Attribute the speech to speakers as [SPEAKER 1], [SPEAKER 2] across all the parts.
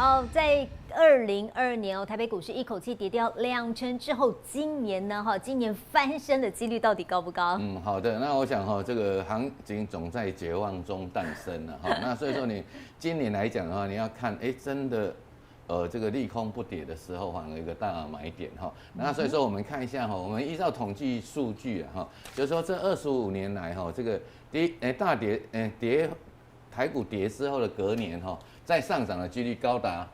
[SPEAKER 1] 好，在2022年台北股市一口气跌掉2成之后，今年呢，今年翻身的几率到底高不高？
[SPEAKER 2] 好的，那我想这个行情总在绝望中诞生了那所以说你今年来讲的话，你要看，真的。这个利空不跌的时候，反而有一个大买点那所以说我们看一下我们依照统计数据就是说这25年来这个大跌台股跌之后的隔年再上涨的几率高达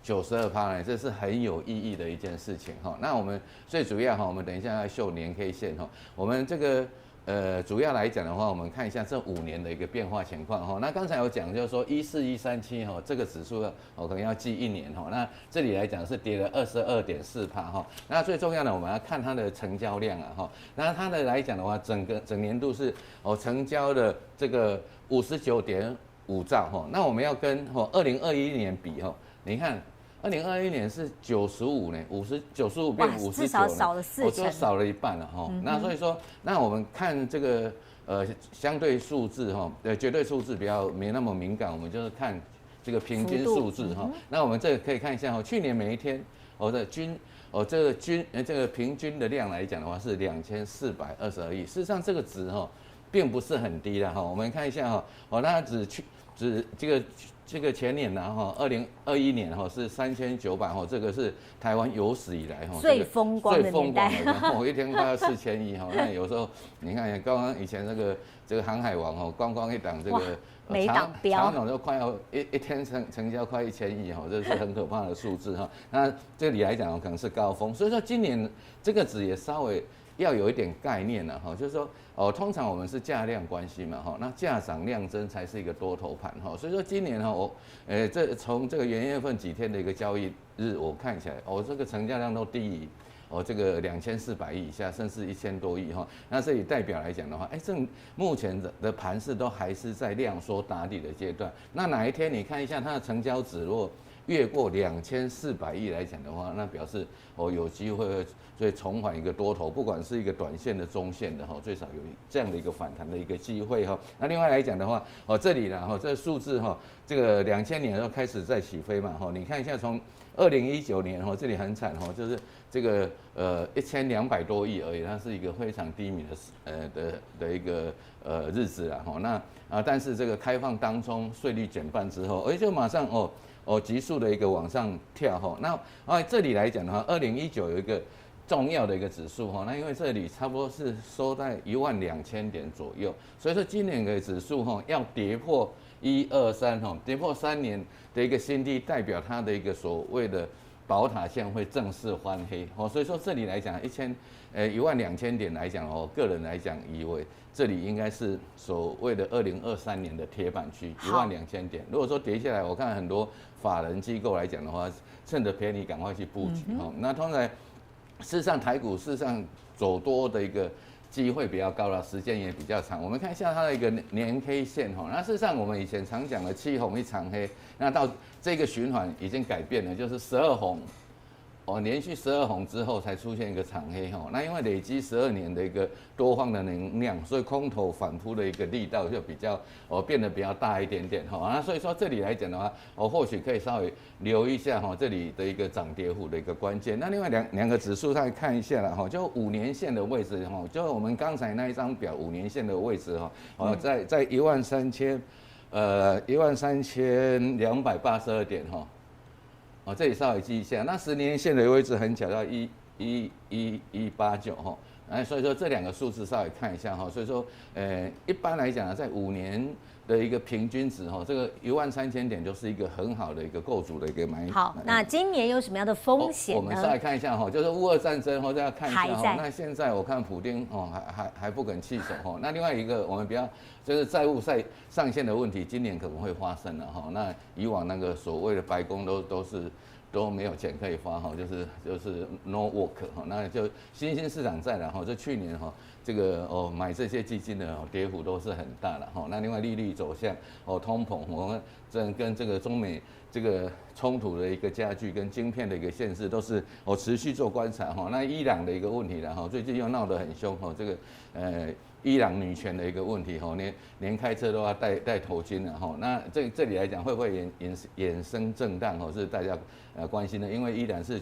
[SPEAKER 2] 92%呢，这是很有意义的一件事情那我们最主要我们等一下要秀年 K 线我们这个。主要来讲的话，我们看一下这5年的一个变化情况那刚才有讲，就是说14137这个指数可能要记1年那这里来讲是跌了22.4%那最重要的我们要看它的成交量那它的来讲的话，整年度是成交的这个59.5兆那我们要跟2021年比你看。2021年是95呢，95变59，
[SPEAKER 1] 至少少了4成，
[SPEAKER 2] 就少了一半了那所以说，那我们看这个相对数字绝对数字比较没那么敏感，我们就是看这个平均数字那我们这个可以看一下去年每一天这个平均的量来讲的话是2422亿，事实上这个值并不是很低的我们看一下那只这个前年2021年是3900这个是台湾有史以来
[SPEAKER 1] 最风光的年代，
[SPEAKER 2] 一天快要4000亿那有时候你看刚刚以前这个航海王光一档这个
[SPEAKER 1] 每档标
[SPEAKER 2] 长总就快要一天成交快1000亿这是很可怕的数字那这里来讲可能是高峰，所以说今年这个值也稍微要有一点概念了就是说通常我们是价量关系嘛那价涨量增才是一个多头盘所以说今年这从这个元月份几天的一个交易日我看起来这个成交量都低于这个2400亿以下，甚至1000多亿那这里代表来讲的话，目前的盘势都还是在量缩打底的阶段。那哪一天你看一下它的成交值，如果越过2400亿来讲的话，那表示有机会会重返一个多头，不管是一个短线的、中线的最少有这样的一个反弹的一个机会那另外来讲的话，这里呢这数字这个2000年都开始在起飞嘛你看一下从2019年这里很惨就是这个1200多亿而已，它是一个非常低迷的一个日子那但是这个开放当中税率减半之后，就马上急速的一个往上跳那这里来讲的话，2019有一个重要的一个指数那因为这里差不多是收在12000点左右，所以说今年的指数要跌破123跌破3年的一个新低，代表它的一个所谓的宝塔线会正式翻黑所以说这里来讲12000点来讲个人来讲以为这里应该是所谓的2023年的铁板区12000点，如果说跌下来，我看很多法人机构来讲的话，趁着便宜赶快去布局那通常事实上台股事实上走多的一个机会比较高了，时间也比较长。我们看一下它的一个年 K 线那事实上我们以前常讲的7红1长黑，那到这个循环已经改变了，就是12红连续12红之后才出现一个长黑那因为累积12年的一个多方的能量，所以空头反扑的一个力道就比较变得比较大一点点那所以说这里来讲的话或许可以稍微留意一下这里的一个涨跌幅的一个关键。那另外两个指数再看一下了就5年线的位置就我们刚才那一张表5年线的位置在13282点这里稍微记一下，那10年线的位置很巧，到11189所以说这两个数字稍微看一下所以说一般来讲在5年的一个平均值这个13000点就是一个很好的一个构筑的一个买。
[SPEAKER 1] 好，那今年有什么样的风险呢？
[SPEAKER 2] 我们稍微看一下就是乌俄战争再要看一下那现在我看普丁还不肯弃守那另外一个我们比较就是债务上限的问题，今年可能会发生了那以往那个所谓的白宫都没有钱可以发就是 no work 那就新兴市场债了这去年这个买这些基金的跌幅都是很大的哈。那另外利率走向通膨，我们跟这个中美这个冲突的一个加剧跟晶片的一个限制都是持续做观察哈。那伊朗的一个问题了哈，最近又闹得很凶哈，这个伊朗女权的一个问题哈，连开车都要戴头巾了哈。那这里来讲会不会衍生震荡哈，是大家关心的，因为伊朗是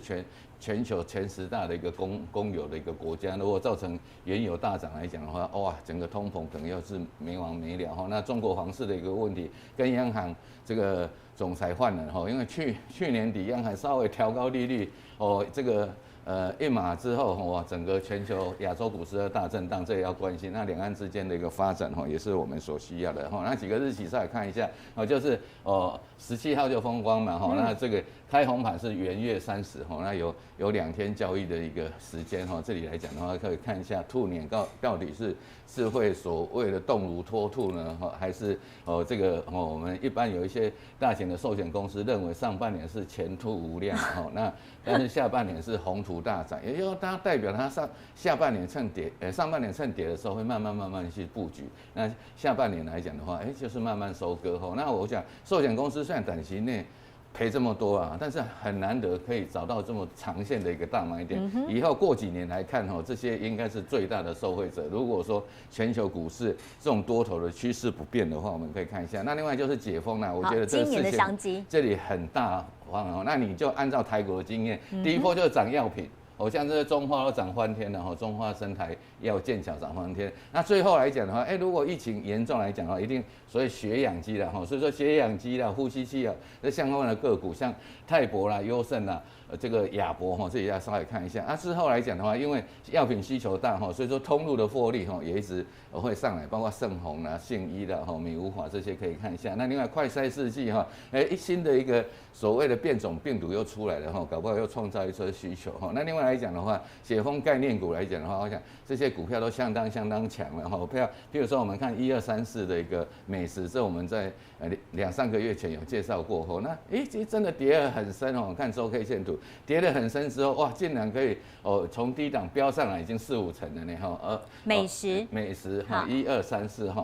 [SPEAKER 2] 全球前10大的一个公有的一个国家，如果造成原油大涨来讲的话，哇，整个通膨可能又是没完没了哈。那中国房市的一个问题，跟央行这个总裁换人哈，因为去年底央行稍微调高利率这个一码之后哇，整个全球亚洲股市的大震荡，这也要关心。那两岸之间的一个发展也是我们所需要的哈。那几个日期稍微看一下就是17号就风光嘛哈，那这个开红盘是元月30哈，那有2天交易的一个时间哈。这里来讲的话，可以看一下兔年到底是会所谓的动如脱兔呢，还是这个我们一般有一些大型的寿险公司认为上半年是前途无量哈，那但是下半年是宏图大展，也就是它代表它下半年趁跌，上半年趁跌的时候会慢慢去布局，那下半年来讲的话，就是慢慢收割哈。那我想寿险公司虽然短期内赔这么多啊，但是很难得可以找到这么长线的一个大买点。以后过几年来看这些应该是最大的受惠者。如果说全球股市这种多头的趋势不变的话，我们可以看一下。那另外就是解封啦，我觉得这个事情这里很大方那你就按照台股的经验，第一波就是涨药品。像这些中化都涨翻天了中化生台药健巧涨翻天。那最后来讲的话，如果疫情严重来讲的话，一定所谓血氧机啦所以说血氧机啦、呼吸器这相关的个股，像泰博啦、优胜啦、这个亚博这里要稍微看一下。那之后来讲的话，因为药品需求大所以说通路的获利也一直会上来，包括盛虹啦、信一啦、美无法这些可以看一下。那另外快筛试剂新的一个所谓的变种病毒又出来了搞不好又创造一车需求那另外来讲的话，解封概念股来讲的话，我想这些股票都相当强了譬如说我们看1234的一个美食，这我们在2-3个月前有介绍过那真的跌得很深看周 K 线图跌得很深之后，哇，竟然可以从低档飙上来，已经4-5成了呢美食1234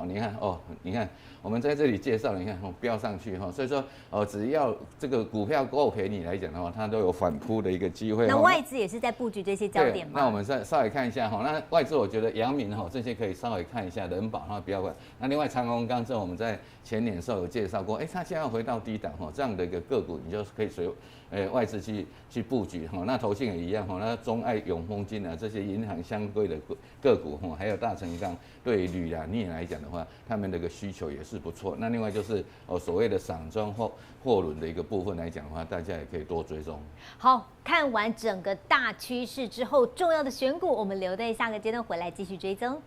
[SPEAKER 2] 你看我们在这里介绍，你看飙上去所以说只要这个股票够便宜来讲的话，它都有反扑的一个机会。
[SPEAKER 1] 那外资也是在布局这些焦点吗？
[SPEAKER 2] 那我们稍微看一下那外资我觉得阳明这些可以稍微看一下，人保不要管。那另外长荣钢这我们在前年的时候有介绍过，它现在要回到低档这样的一个个股，你就可以随外资去布局那投信也一样那中爱永丰金这些银行相关的个股还有大成钢对于铝镍来讲的话，他们的一个需求也是不错。那另外就是所谓的散装货轮的一个部分来讲的话，大家也可以多追踪。
[SPEAKER 1] 好，看完整个大趋势之后，重要的选股我们留在下个阶段回来继续追踪。